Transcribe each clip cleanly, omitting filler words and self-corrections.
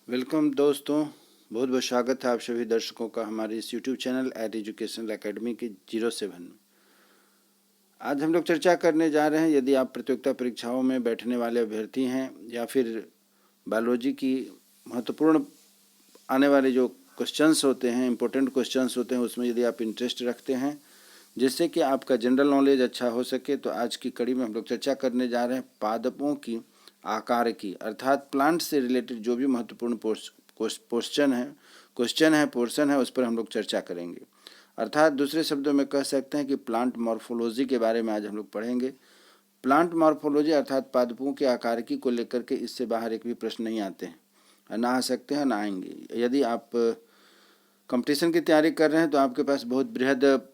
Welcome दोस्तों, बहुत बहुत स्वागत है आप सभी दर्शकों का हमारे इस YouTube channel at educational academy के 07 में। आज हम लोग चर्चा करने जा रहे हैं, यदि आप प्रतियोगिता परीक्षाओं में बैठने वाले अभ्यर्थी हैं या फिर बायोलॉजी की महत्वपूर्ण आने वाले जो क्वेश्चंस होते हैं, इम्पोर्टेंट क्वेश्चंस होते हैं, उसमें यदि आप इंटरेस्ट रखते हैं जिससे कि आपका जनरल नॉलेज अच्छा हो सके, तो आज की कड़ी में हम लोग चर्चा करने जा रहे हैं पादपों की आकार की, अर्थात प्लांट से रिलेटेड जो भी महत्वपूर्ण पोर्शन है उस पर हम लोग चर्चा करेंगे। अर्थात दूसरे शब्दों में कह सकते हैं कि प्लांट मॉर्फोलॉजी के बारे में आज हम लोग पढ़ेंगे। प्लांट मॉर्फोलॉजी अर्थात पादपों के आकारिकी को लेकर के इससे बाहर एक भी प्रश्न नहीं आते हैं, ना आ सकते हैं ना आएंगे। यदि आप कंपटीशन की तैयारी कर रहे हैं तो आपके पास बहुत बृहद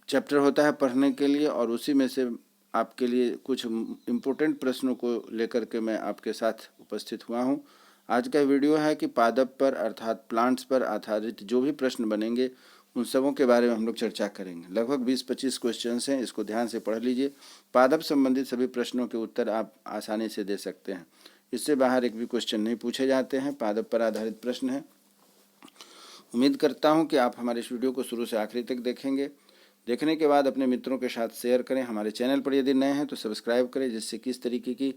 चैप्टर होता है पढ़ने के लिए, और उसी में से आपके लिए कुछ इम्पोर्टेंट प्रश्नों को लेकर के मैं आपके साथ उपस्थित हुआ हूँ। आज का वीडियो है कि पादप पर अर्थात प्लांट्स पर आधारित जो भी प्रश्न बनेंगे उन सबों के बारे में हम लोग चर्चा करेंगे। लगभग 20-25 क्वेश्चंस हैं, इसको ध्यान से पढ़ लीजिए। पादप संबंधित सभी प्रश्नों के उत्तर आप आसानी से दे सकते हैं, इससे बाहर एक भी क्वेश्चन नहीं पूछे जाते हैं, पादप पर आधारित प्रश्न है। उम्मीद करता हूँ कि आप हमारे इस वीडियो को शुरू से आखिरी तक देखेंगे। देखने के बाद अपने मित्रों के साथ शेयर करें। हमारे चैनल पर यदि नए हैं तो सब्सक्राइब करें, जिससे किस तरीके की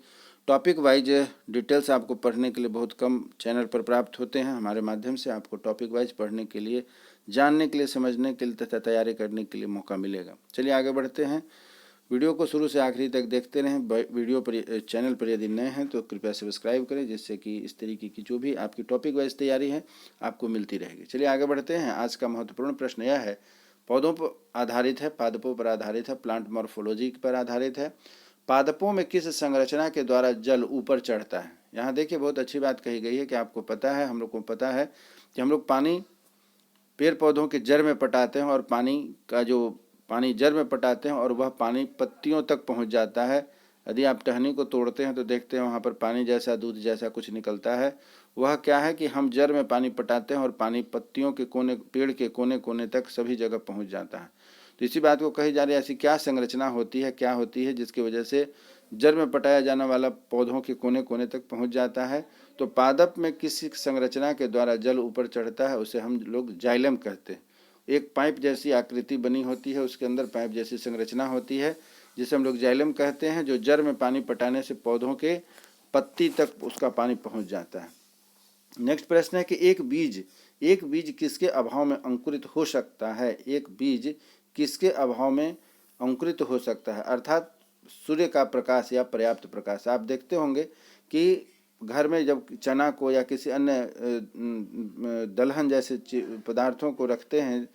टॉपिक वाइज डिटेल्स आपको पढ़ने के लिए बहुत कम चैनल पर प्राप्त होते हैं। हमारे माध्यम से आपको टॉपिक वाइज पढ़ने के लिए, जानने के लिए, समझने के लिए तथा तैयारी करने के लिए मौका मिलेगा। चलिए आगे बढ़ते हैं। वीडियो को शुरू से आखिरी तक देखते रहें। वीडियो पर, चैनल पर यदि नए हैं तो कृपया सब्सक्राइब करें, जिससे कि इस तरीके की जो भी आपकी टॉपिक वाइज तैयारी है आपको मिलती रहेगी। चलिए आगे बढ़ते हैं। आज का महत्वपूर्ण प्रश्न यह है, पौधों पर आधारित है, पादपों पर आधारित है, प्लांट मॉर्फोलॉजी पर आधारित है। पादपों में किस संरचना के द्वारा जल ऊपर चढ़ता है? यहाँ देखिए बहुत अच्छी बात कही गई है कि आपको पता है, हम लोग को पता है कि हम लोग पानी पेड़ पौधों के जड़ में पटाते हैं, और पानी जड़ में पटाते हैं और वह पानी पत्तियों तक पहुंच जाता है। यदि आप टहनी को तोड़ते हैं तो देखते हैं वहाँ पर पानी जैसा, दूध जैसा कुछ निकलता है। वह क्या है कि हम जड़ में पानी पटाते हैं और पानी पत्तियों के कोने, पेड़ के कोने कोने तक सभी जगह पहुँच जाता है। तो इसी बात को कही जा रही है, ऐसी क्या संरचना होती है, क्या होती है जिसकी वजह से जड़ में पटाया जाने वाला पौधों के कोने कोने तक पहुंच जाता है? तो पादप में किसी संरचना के द्वारा जल ऊपर चढ़ता है, उसे हम लोग जाइलम कहते हैं। एक पाइप जैसी आकृति बनी होती है, उसके अंदर पाइप जैसी संरचना होती है, जिसे हम लोग जाइलम कहते हैं, जो जड़ में पानी पटाने से पौधों के पत्ती तक उसका पानी पहुंच जाता है। नेक्स्ट प्रश्न है कि एक बीज किसके अभाव में अंकुरित हो सकता है? एक बीज किसके अभाव में अंकुरित हो सकता है? अर्थात सूर्य का प्रकाश या पर्याप्त प्रकाश। आप देखते होंगे कि घर में जब चना को या किसी अन्य दलहन जैसे पदार्थों को रखते हैं,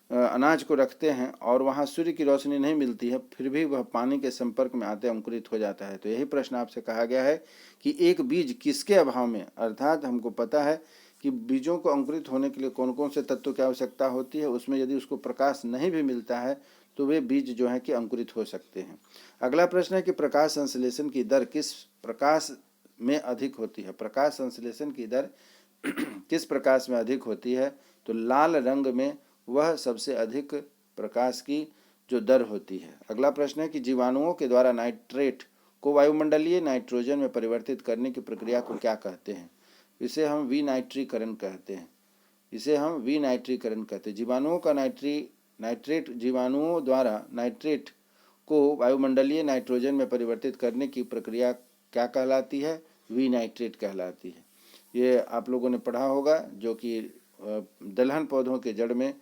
अनाज को रखते हैं, और वहाँ सूर्य की रोशनी नहीं मिलती है, फिर भी वह पानी के संपर्क में आते अंकुरित हो जाता है। तो यही प्रश्न आपसे कहा गया है कि एक बीज किसके अभाव में, अर्थात हमको पता है कि बीजों को अंकुरित होने के लिए कौन कौन से तत्वों की आवश्यकता होती है, उसमें यदि उसको प्रकाश नहीं भी मिलता है तो वे बीज जो है कि अंकुरित हो सकते हैं। अगला प्रश्न है कि प्रकाश संश्लेषण की दर किस प्रकाश में अधिक होती है? प्रकाश संश्लेषण की दर किस प्रकाश में अधिक होती है? तो लाल रंग में वह सबसे अधिक प्रकाश की जो दर होती है। अगला प्रश्न है कि जीवाणुओं के द्वारा नाइट्रेट को वायुमंडलीय नाइट्रोजन में परिवर्तित करने की प्रक्रिया को क्या कहते हैं? इसे हम विनाइट्रीकरण कहते हैं। जीवाणुओं का नाइट्रेट जीवाणुओं द्वारा नाइट्रेट को वायुमंडलीय नाइट्रोजन में परिवर्तित करने की प्रक्रिया क्या कहलाती है? विनाइट्रेट कहलाती है। ये आप लोगों ने पढ़ा होगा, जो कि दलहन पौधों के जड़ में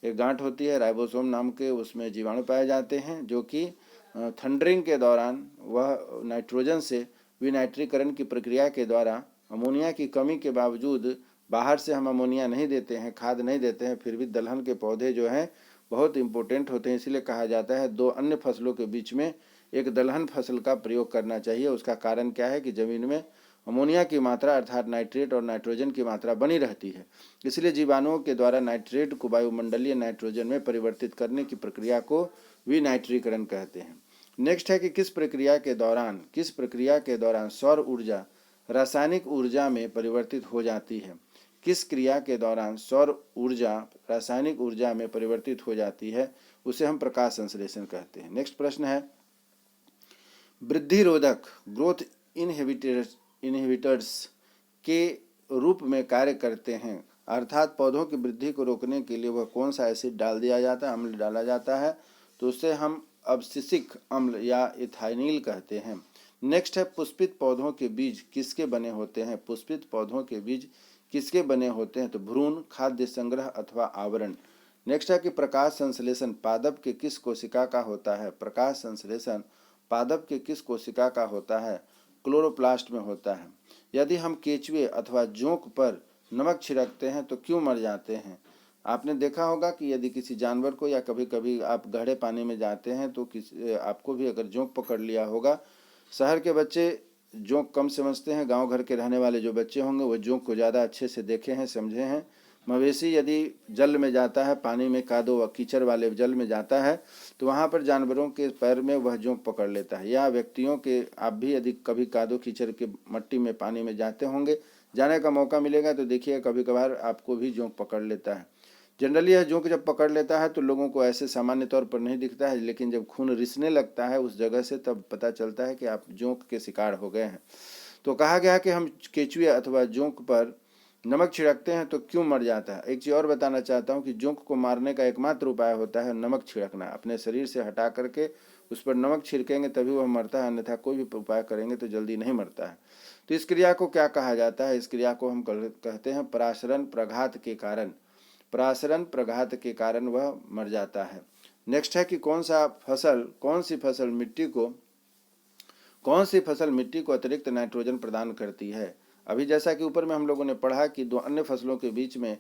एक गांठ होती है राइबोसोम नाम के, उसमें जीवाणु पाए जाते हैं, जो कि थंडरिंग के दौरान वह नाइट्रोजन से विनाइट्रीकरण की प्रक्रिया के द्वारा अमोनिया की कमी के बावजूद, बाहर से हम अमोनिया नहीं देते हैं, खाद नहीं देते हैं, फिर भी दलहन के पौधे जो हैं बहुत इम्पोर्टेंट होते हैं। इसलिए कहा जाता है दो अन्य फसलों के बीच में एक दलहन फसल का प्रयोग करना चाहिए। उसका कारण क्या है कि ज़मीन में अमोनिया की मात्रा अर्थात नाइट्रेट और नाइट्रोजन की मात्रा बनी रहती है, इसलिए जीवाणुओं के द्वारा नाइट्रेट को वायुमंडलीय नाइट्रोजन में परिवर्तित करने की प्रक्रिया को विनाइट्रीकरण कहते हैं। नेक्स्ट है कि किस प्रक्रिया के दौरान सौर ऊर्जा रासायनिक ऊर्जा में परिवर्तित हो जाती है? किस क्रिया के दौरान सौर ऊर्जा रासायनिक ऊर्जा में परिवर्तित हो जाती है? उसे हम प्रकाश संश्लेषण कहते हैं। नेक्स्ट प्रश्न है, वृद्धि रोधक ग्रोथ इनहिबिटर्स के रूप में कार्य करते हैं, अर्थात पौधों की वृद्धि को रोकने के लिए वह कौन सा एसिड डाल दिया जाता है, अम्ल डाला जाता है, तो उससे हम अब्सिसिक अम्ल या इथाइनिल कहते हैं। नेक्स्ट है पुष्पित पौधों के बीज किसके बने होते हैं। पुष्पित पौधों के बीज किसके बने होते हैं, तो भ्रूण, खाद्य संग्रह अथवा आवरण। नेक्स्ट है कि प्रकाश संश्लेषण पादप के किस कोशिका का होता है। प्रकाश संश्लेषण पादप के किस कोशिका का होता है, क्लोरोप्लास्ट में होता है। यदि हम केचुए अथवा जोंक पर नमक छिड़कते हैं तो क्यों मर जाते हैं। आपने देखा होगा कि यदि किसी जानवर को, या कभी कभी आप गहरे पानी में जाते हैं तो आपको भी अगर जोंक पकड़ लिया होगा। शहर के बच्चे जोंक कम समझते हैं, गांव घर के रहने वाले जो बच्चे होंगे वो जोंक को ज़्यादा अच्छे से देखे हैं, समझे हैं। मवेशी यदि जल में जाता है, पानी में कादो व कीचड़ वाले जल में जाता है, तो वहाँ पर जानवरों के पैर में वह जोंक पकड़ लेता है। या व्यक्तियों के, आप भी यदि कभी कादो कीचड़ के मट्टी में पानी में जाते होंगे, जाने का मौका मिलेगा तो देखिएगा कभी कभार आपको भी जोंक पकड़ लेता है। जनरली यह जोंक जब पकड़ लेता है तो लोगों को ऐसे सामान्य तौर पर नहीं दिखता है, लेकिन जब खून रिसने लगता है उस जगह से, तब पता चलता है कि आप जोंक के शिकार हो गए हैं। तो कहा गया कि हम केचुए अथवा जोंक पर नमक छिड़कते हैं तो क्यों मर जाता है। एक चीज़ और बताना चाहता हूँ कि जोंक को मारने का एकमात्र उपाय होता है नमक छिड़कना। अपने शरीर से हटा करके उस पर नमक छिड़केंगे तभी वह मरता है, अन्यथा कोई भी उपाय करेंगे तो जल्दी नहीं मरता है। तो इस क्रिया को क्या कहा जाता है। इस क्रिया को हम कहते हैं परासरण प्रघात के कारण। परासरण प्रघात के कारण वह मर जाता है। नेक्स्ट है कि कौन सी फसल मिट्टी को अतिरिक्त नाइट्रोजन प्रदान करती है। अभी जैसा कि ऊपर में हम लोगों ने पढ़ा कि दो अन्य फसलों के बीच में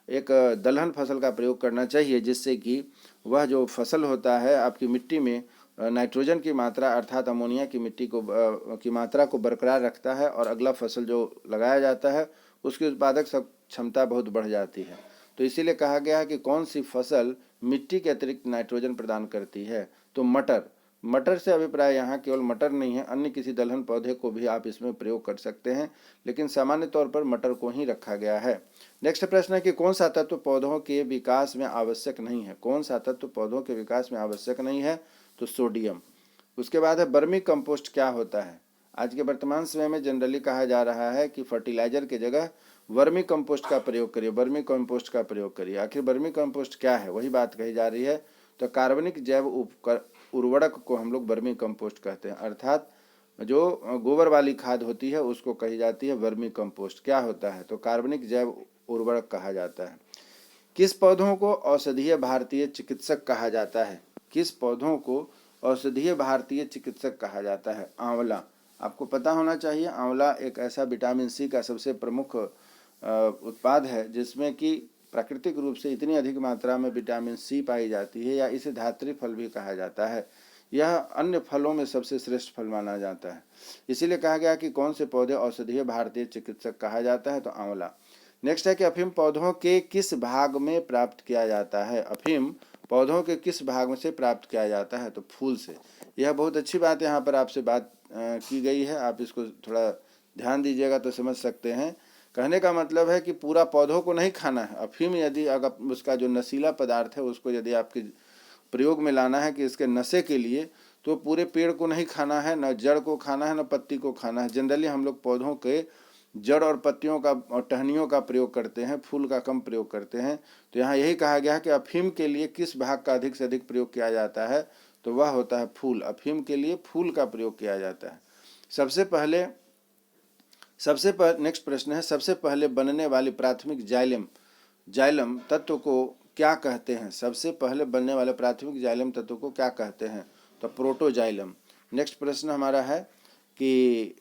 एक दलहन फसल का प्रयोग करना चाहिए, जिससे कि वह जो फसल होता है आपकी मिट्टी में नाइट्रोजन की मात्रा अर्थात अमोनिया की मात्रा को बरकरार रखता है, और अगला फसल जो लगाया जाता है उसकी उत्पादक क्षमता बहुत बढ़ जाती है। तो इसीलिए कहा गया है कि कौन सी फसल मिट्टी के अतिरिक्त नाइट्रोजन प्रदान करती है, तो मटर से अभिप्राय यहाँ केवल मटर नहीं है, अन्य किसी दलहन पौधे को भी आप इसमें प्रयोग कर सकते हैं, लेकिन सामान्य तौर पर मटर को ही रखा गया है। नेक्स्ट प्रश्न है कि कौन सा तत्व पौधों के विकास में आवश्यक नहीं है। कौन सा तत्व पौधों के विकास में आवश्यक नहीं है, तो सोडियम। उसके बाद है वर्मी कंपोस्ट क्या होता है। आज के वर्तमान समय में जनरली कहा जा रहा है कि फर्टिलाइजर की जगह वर्मी कंपोस्ट का प्रयोग करिए, वर्मी कंपोस्ट का प्रयोग करिए। आखिर वर्मी कंपोस्ट क्या है, वही बात कही जा रही है। तो कार्बनिक जैव उर्वरक को हम लोग वर्मी कंपोस्ट कहते हैं, अर्थात जो गोबर वाली खाद होती है उसको कही जाती है वर्मी कंपोस्ट। क्या होता है, तो कार्बनिक जैव उर्वरक कहा जाता है। किस पौधों को औषधीय भारतीय चिकित्सक कहा जाता है। किस पौधों को औषधीय भारतीय चिकित्सक कहा जाता है। आंवला। आपको पता होना चाहिए, आंवला एक ऐसा विटामिन सी का सबसे प्रमुख उत्पाद है जिसमें कि प्राकृतिक रूप से इतनी अधिक मात्रा में विटामिन सी पाई जाती है, या इसे धात्री फल भी कहा जाता है। यह अन्य फलों में सबसे श्रेष्ठ फल माना जाता है। इसीलिए कहा गया कि कौन से पौधे औषधीय भारतीय चिकित्सक कहा जाता है, तो आंवला। नेक्स्ट है कि अफीम पौधों के किस भाग में प्राप्त किया जाता है। अफीम पौधों के किस भाग में से प्राप्त किया जाता है, तो फूल से। यह बहुत अच्छी बात यहाँ पर आपसे बात की गई है, आप इसको थोड़ा ध्यान दीजिएगा तो समझ सकते हैं। कहने का मतलब है कि पूरा पौधों को नहीं खाना है। अफीम यदि अगर उसका जो नशीला पदार्थ है उसको यदि आपके प्रयोग में लाना है कि इसके नशे के लिए, तो पूरे पेड़ को नहीं खाना है, न जड़ को खाना है, न पत्ती को खाना है। जनरली हम लोग पौधों के जड़ और पत्तियों का और टहनियों का प्रयोग करते हैं, फूल का कम प्रयोग करते हैं। तो यहाँ यही कहा गया है कि अफीम के लिए किस भाग का अधिक से अधिक प्रयोग किया जाता है, तो वह होता है फूल। अफीम के लिए फूल का प्रयोग किया जाता है। सबसे पहले नेक्स्ट प्रश्न है, सबसे पहले बनने वाली प्राथमिक जाइलम तत्व को क्या कहते हैं। सबसे पहले बनने वाले प्राथमिक जाइलम तत्व को क्या कहते हैं, तो प्रोटोजाइलम। नेक्स्ट प्रश्न हमारा है कि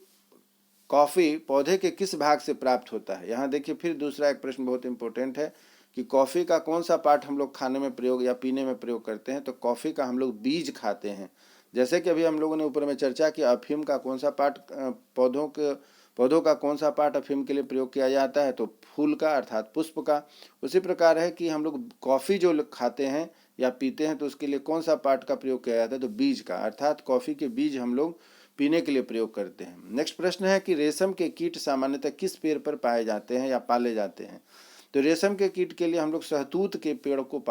कॉफ़ी पौधे के किस भाग से प्राप्त होता है। यहाँ देखिए फिर दूसरा एक प्रश्न बहुत इंपॉर्टेंट है कि कॉफ़ी का कौन सा पार्ट हम लोग खाने में प्रयोग या पीने में प्रयोग करते हैं, तो कॉफ़ी का हम लोग बीज खाते हैं। जैसे कि अभी हम लोगों ने ऊपर में चर्चा की अफीम का कौन सा पार्ट पौधों का कौन सा पार्ट अफीम के लिए प्रयोग किया जाता है, तो फूल का अर्थात पुष्प का। उसी प्रकार है कि हम लोग कॉफ़ी जो खाते हैं या पीते हैं तो उसके लिए कौन सा पार्ट का प्रयोग किया जाता है, तो बीज का, अर्थात कॉफ़ी के बीज हम लोग पीने के लिए प्रयोग करते हैं। नेक्स्ट प्रश्न है कि रेशम के कीट सामान्यतः किस पेड़ पर पाए जाते हैं या पाले जाते हैं, तो रेशम के कीट के लिए हम लोग शहतूत के पेड़ को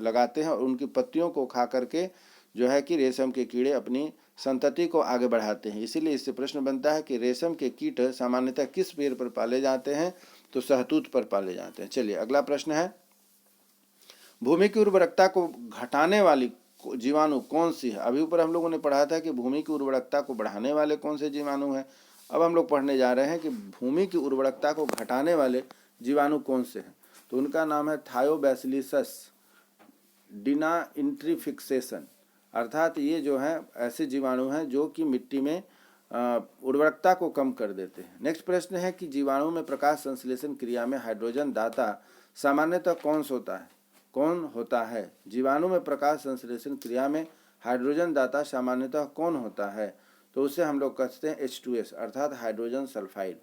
लगाते हैं और उनकी पत्तियों को खा करके जो है कि रेशम के कीड़े अपनी संतति को आगे बढ़ाते हैं। इसीलिए इससे प्रश्न बनता है कि रेशम के कीट सामान्यतः किस पेड़ पर पाले जाते हैं, तो शहतूत पर पाले जाते हैं। चलिए अगला प्रश्न है, भूमि की उर्वरकता को घटाने वाली जीवाणु कौन सी है। अभी ऊपर हम लोगों ने पढ़ा था कि भूमि की उर्वरकता को बढ़ाने वाले कौन से जीवाणु हैं। अब हम लोग पढ़ने जा रहे हैं कि भूमि की उर्वरकता को घटाने वाले जीवाणु कौन से हैं। तो उनका नाम है थायोबैसिलिसस डिनाइंट्रीफिक्सेशन, अर्थात ये जो है ऐसे जीवाणु हैं जो कि मिट्टी में उर्वरकता को कम कर देते हैं। नेक्स्ट प्रश्न है कि जीवाणु में प्रकाश संश्लेषण क्रिया में हाइड्रोजन दाता सामान्यतः कौन होता है। जीवाणु में प्रकाश संश्लेषण क्रिया में हाइड्रोजन दाता सामान्यतः कौन होता है, तो उसे हम लोग कहते हैं H2S अर्थात हाइड्रोजन सल्फाइड।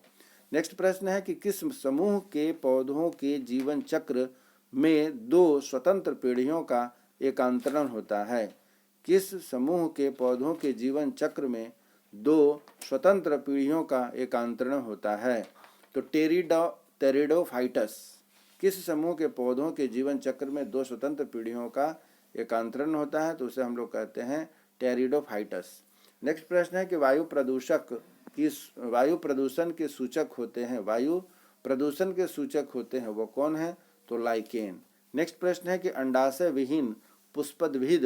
नेक्स्ट प्रश्न है कि किस समूह के पौधों के जीवन चक्र में 2 स्वतंत्र पीढ़ियों का एकांतरण होता है। किस समूह के पौधों के जीवन चक्र में 2 स्वतंत्र पीढ़ियों का एकांतरण होता है, तो टेरिडोफाइटस। किस समूह के पौधों के जीवन चक्र में 2 स्वतंत्र पीढ़ियों का एकांतरण होता है, तो उसे हम लोग कहते हैं टेरिडोफाइटस। नेक्स्ट प्रश्न है कि वायु प्रदूषण के सूचक होते हैं वो कौन है, तो लाइकेन। नेक्स्ट प्रश्न है कि अंडाशय विहीन पुष्पद्भिद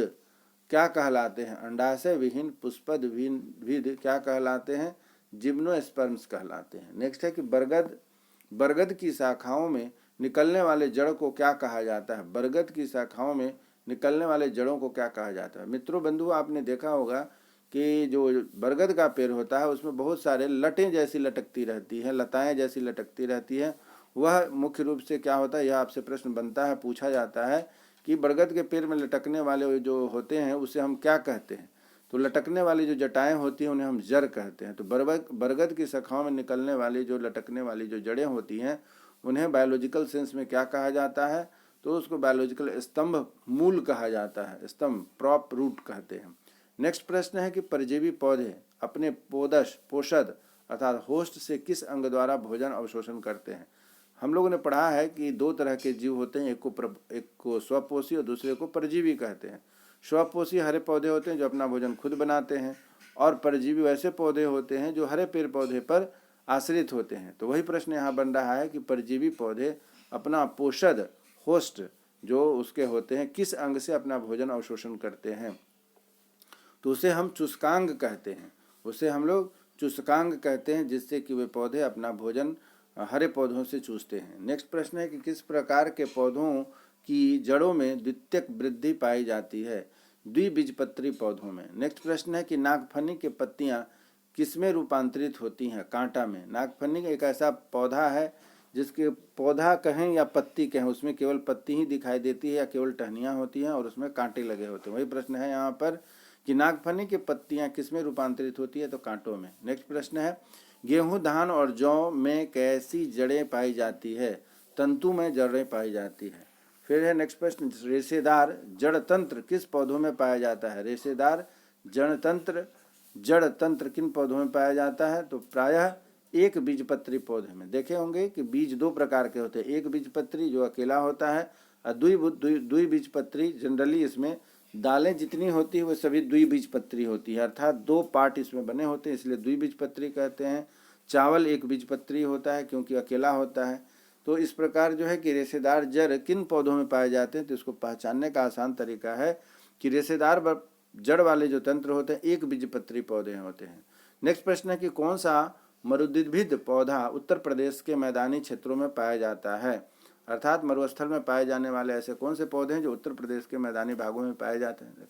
क्या कहलाते हैं। अंडाशय विहीन पुष्पद्भिद क्या कहलाते हैं, जिम्नोस्पर्म्स कहलाते हैं। नेक्स्ट है कि बरगद की शाखाओं में निकलने वाले जड़ को क्या कहा जाता है। बरगद की शाखाओं में निकलने वाले जड़ों को क्या कहा जाता है। मित्रों बंधुओं, आपने देखा होगा कि जो बरगद का पेड़ होता है उसमें बहुत सारे लटें जैसी लटकती रहती हैं, लताएं जैसी लटकती रहती हैं। वह मुख्य रूप से क्या होता है, यह आपसे प्रश्न बनता है, पूछा जाता है कि बरगद के पेड़ में लटकने वाले जो होते हैं उसे हम क्या कहते हैं। तो लटकने वाली जो जटाएं होती हैं उन्हें हम जड़ कहते हैं। तो बरगद की शाखाओं में निकलने वाली जो लटकने वाली जो जड़ें होती हैं उन्हें बायोलॉजिकल सेंस में क्या कहा जाता है, तो उसको बायोलॉजिकल स्तंभ मूल कहा जाता है, स्तंभ प्रॉप रूट कहते हैं। नेक्स्ट प्रश्न है कि परजीवी पौधे अपने पोषद अर्थात होस्ट से किस अंग द्वारा भोजन अवशोषण करते हैं। हम लोगों ने पढ़ा है कि 2 तरह के जीव होते हैं, एक को स्वपोषी और दूसरे को परजीवी कहते हैं। स्वपोषी हरे पौधे होते हैं जो अपना भोजन खुद बनाते हैं, और परजीवी वैसे पौधे होते हैं जो हरे पेड़ पौधे पर आश्रित होते हैं। तो वही प्रश्न यहाँ बन रहा है कि परजीवी पौधे अपना पोषद होस्ट जो उसके होते हैं किस अंग से अपना भोजन अवशोषण करते हैं, तो उसे हम चुस्कांग कहते हैं। उसे हम लोग चुस्कांग कहते हैं, जिससे कि वे पौधे अपना भोजन हरे पौधों से चूसते हैं। नेक्स्ट प्रश्न है कि किस प्रकार के पौधों की जड़ों में द्वितीयक वृद्धि पाई जाती है। द्विबीजपत्री पौधों में। नेक्स्ट प्रश्न है कि नागफनी के पत्तियां किसमें रूपांतरित होती हैं, कांटा में। नागफनी एक ऐसा पौधा है जिसके पौधा कहें या पत्ती कहें उसमें केवल पत्ती ही दिखाई देती है या केवल टहनियाँ होती हैं और उसमें कांटे लगे होते हैं। वही प्रश्न है यहाँ पर कि नागफनी की पत्तियां किसमें रूपांतरित होती है, तो कांटों में। नेक्स्ट प्रश्न है गेहूं धान और जौ में कैसी जड़ें पाई जाती है, तंतु में जड़ें पाई जाती है। फिर है नेक्स्ट प्रश्न रेशेदार जड़ तंत्र किस पौधों में पाया जाता है। रेशेदार जड़ तंत्र किन पौधों में पाया जाता है, तो प्रायः एक बीजपत्री पौधे में। देखे होंगे कि बीज 2 प्रकार के होते हैं, एक बीजपत्री जो अकेला होता है और द्विबीजपत्री। जनरली इसमें दालें जितनी होती है वो सभी द्विबीजपत्री होती है, अर्थात 2 पार्ट इसमें बने होते हैं, इसलिए द्विबीजपत्री कहते हैं। चावल एक बीजपत्री होता है क्योंकि अकेला होता है। तो इस प्रकार जो है कि रेशेदार जड़ किन पौधों में पाए जाते हैं, तो इसको पहचानने का आसान तरीका है कि रेशेदार जड़ वाले जो तंत्र होते हैं एक बीजपत्री पौधे होते हैं। नेक्स्ट प्रश्न है कि कौन सा मरुद्भिद पौधा उत्तर प्रदेश के मैदानी क्षेत्रों में पाया जाता है, अर्थात मरुस्थल में पाए जाने वाले ऐसे कौन से पौधे हैं जो उत्तर प्रदेश के मैदानी भागों में पाए जाते हैं,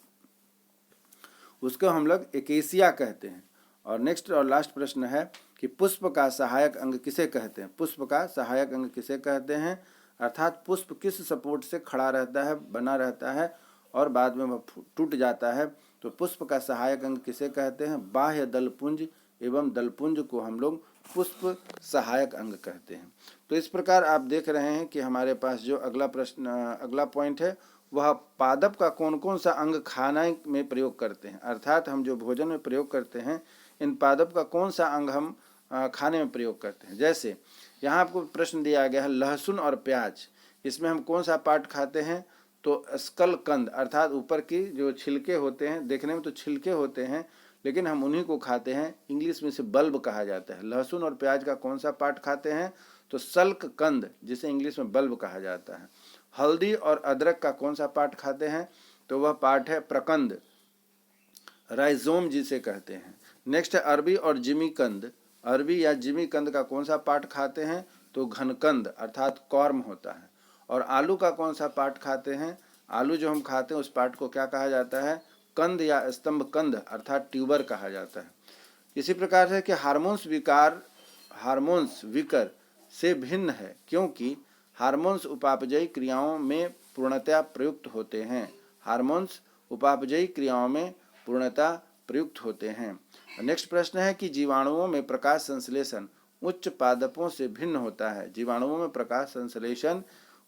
उसको हम लोग एकेसिया कहते हैं। और नेक्स्ट और लास्ट प्रश्न है कि पुष्प का सहायक अंग किसे कहते हैं। पुष्प का सहायक अंग किसे कहते हैं, अर्थात पुष्प किस सपोर्ट से खड़ा रहता है, बना रहता है और बाद में वह टूट जाता है, तो पुष्प का सहायक अंग किसे कहते हैं। बाह्य दलपुंज एवं दलपुंज को हम लोग पुष्प सहायक अंग कहते हैं। तो इस प्रकार आप देख रहे हैं कि हमारे पास जो अगला पॉइंट है वह पादप का कौन कौन सा अंग खाने में प्रयोग करते हैं, अर्थात हम जो भोजन में प्रयोग करते हैं इन पादप का कौन सा अंग हम खाने में प्रयोग करते हैं। जैसे यहाँ आपको प्रश्न दिया गया है लहसुन और प्याज, इसमें हम कौन सा पार्ट खाते हैं, तो स्कल कंद अर्थात ऊपर की जो छिलके होते हैं, देखने में तो छिलके होते हैं लेकिन हम उन्हीं को खाते हैं, इंग्लिश में इसे बल्ब कहा जाता है। लहसुन और प्याज का कौन सा पार्ट खाते हैं? तो सल्क कंद, जिसे इंग्लिश में बल्ब कहा जाता है। हल्दी और अदरक का कौन सा पार्ट खाते हैं? तो वह पार्ट है प्रकंद, राइजोम जिसे कहते हैं। नेक्स्ट है अरबी और जिमीकंद। अरबी या जिमीकंद का कौन सा पार्ट खाते हैं? तो घनकंद अर्थात कॉर्म होता है। और आलू का कौन सा पार्ट खाते हैं? आलू जो हम खाते हैं उस पार्ट को क्या कहा जाता है? कंद या स्तंभ कंद अर्थात ट्यूबर कहा जाता है। इसी प्रकार से कि हार्मोन्स विकर से भिन्न है, क्योंकि हार्मोन्स उपापचयी क्रियाओं में पूर्णतया प्रयुक्त होते हैं। हार्मोन्स उपापचयी क्रियाओं में पूर्णतः प्रयुक्त होते हैं। नेक्स्ट प्रश्न है कि जीवाणुओं में प्रकाश संश्लेषण उच्च पादपों से भिन्न होता है। जीवाणुओं में प्रकाश संश्लेषण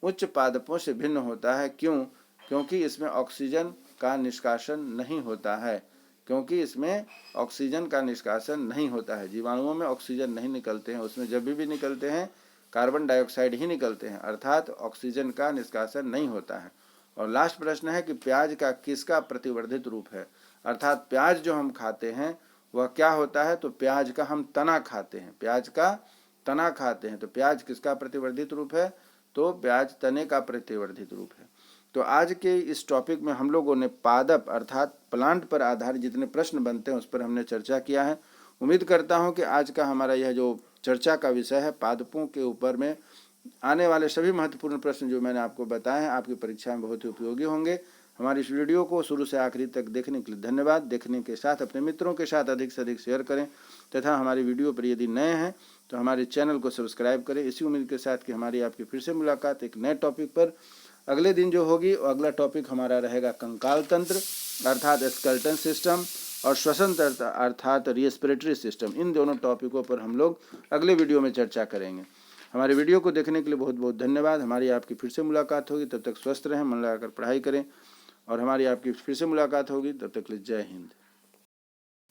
उच्च पादपों से भिन्न होता है, क्यों? क्योंकि इसमें ऑक्सीजन का निष्कासन नहीं होता है। क्योंकि इसमें ऑक्सीजन का निष्कासन नहीं होता है। जीवाणुओं में ऑक्सीजन नहीं निकलते हैं, उसमें जब भी निकलते हैं कार्बन डाइऑक्साइड ही निकलते हैं, अर्थात ऑक्सीजन का निष्कासन नहीं होता है। और लास्ट प्रश्न है कि प्याज का किसका प्रतिवर्धित रूप है? अर्थात प्याज जो हम खाते हैं वह क्या होता है? तो प्याज का हम तना खाते हैं, प्याज का तना खाते हैं। तो प्याज किसका प्रतिवर्धित रूप है? तो प्याज तने का प्रतिवर्धित रूप है। तो आज के इस टॉपिक में हम लोगों ने पादप अर्थात प्लांट पर आधारित जितने प्रश्न बनते हैं उस पर हमने चर्चा किया है। उम्मीद करता हूं कि आज का हमारा यह जो चर्चा का विषय है पादपों के ऊपर में आने वाले सभी महत्वपूर्ण प्रश्न जो मैंने आपको बताए हैं आपकी परीक्षा में बहुत ही उपयोगी होंगे। हमारी इस वीडियो को शुरू से आखिरी तक देखने के लिए धन्यवाद। देखने के साथ अपने मित्रों के साथ अधिक से अधिक शेयर करें तथा हमारी वीडियो पर यदि नए हैं तो हमारे चैनल को सब्सक्राइब करें। इसी उम्मीद के साथ कि हमारी आपकी फिर से मुलाकात एक नए टॉपिक पर अगले दिन जो होगी। अगला टॉपिक हमारा रहेगा कंकाल तंत्र अर्थात स्केलेटन सिस्टम और श्वसन तंत्र अर्थात रेस्पिरेटरी सिस्टम। इन दोनों टॉपिकों पर हम लोग अगले वीडियो में चर्चा करेंगे। हमारे वीडियो को देखने के लिए बहुत बहुत धन्यवाद। हमारी आपकी फिर से मुलाकात होगी, तब तक स्वस्थ रहें, मन लगाकर पढ़ाई करें और हमारी आपकी फिर से मुलाकात होगी, तब तक के लिए जय हिंद।